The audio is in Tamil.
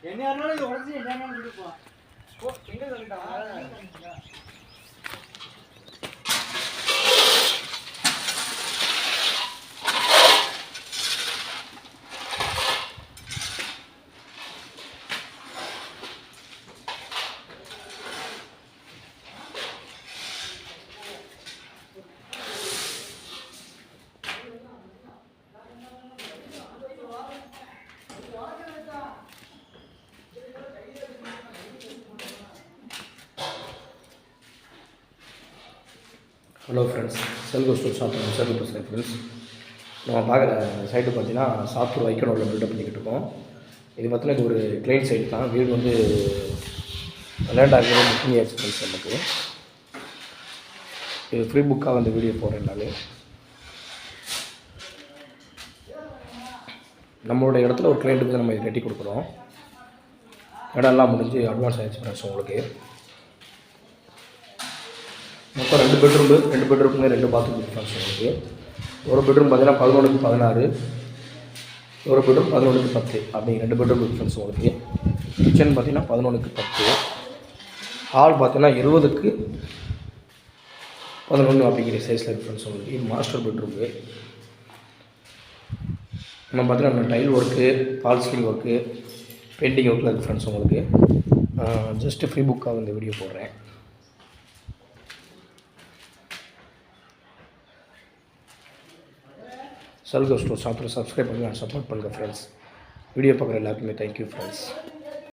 என்ன யாரும் உடச்சி என்ன கொடுப்போம் எங்க சொல்லிட்டாங்க. ஹலோ ஃப்ரெண்ட்ஸ், செல்கோ ஸ்டோர் ஷாப்பிங் செல்கோ பேசுகிறேன் ஃப்ரெண்ட்ஸ். நம்ம பார்க்குற சைட்டு பார்த்தீங்கன்னா சாத்தூர் வைக்கனூரில் பில்டப் பண்ணிக்கிட்டு இருக்கோம். இது பார்த்தீங்கன்னா இது ஒரு கிளைண்ட் சைட் தான். வீடு வந்து லேண்ட் ஆகி புக்கிங் ஆயிடுச்சு ஃப்ரெண்ட்ஸ். நமக்கு இது ஃப்ரீ புக்காக வந்து வீடியோ போடுறேன். நான் நம்மளோட இடத்துல ஒரு கிளைண்ட்டுக்கு வந்து நம்ம இது கட்டி கொடுக்குறோம். இடம்லாம் முடிஞ்சு அட்வான்ஸ் ஆகிடுச்சு ஃப்ரெண்ட்ஸ். உங்களுக்கு மொத்தம் 2 பெட்ரூமு, 2 பெட்ரூமுங்க 2 பாத்ரூம் டிஃப்ரென்ஸ் உங்களுக்கு. ஒரு பெட்ரூம் பார்த்தீங்கன்னா 11க்கு 16, ஒரு பெட்ரூம் 11க்கு 10 அப்படி 2 பெட்ரூம் டிஃப்ரென்ஸ் உங்களுக்கு. கிச்சன் பார்த்தீங்கன்னா 11க்கு 10, ஹால் பார்த்தீங்கன்னா 20க்கு 11 அப்படிங்கிற சைஸில் டிஃப்ரென்ஸ் உங்களுக்கு. இது மாஸ்டர் பெட்ரூமு. நம்ம பார்த்தீங்கன்னா tile work, fall ceiling work, painting ஒர்க்கில் டிஃப்ரென்ஸ் உங்களுக்கு. ஜஸ்ட்டு ஃப்ரீ புக்காக வந்து வீடியோ போடுறேன். செல்கோ ஸ்டோர் ஷாப்பில் சப்ஸ்கிரைப் பண்ணுங்கள், சப்போர்ட் பண்ணுங்கள் ஃப்ரெண்ட்ஸ். வீடியோ பார்க்குற எல்லாருக்குமே தேங்க்யூ ஃப்ரெண்ட்ஸ்.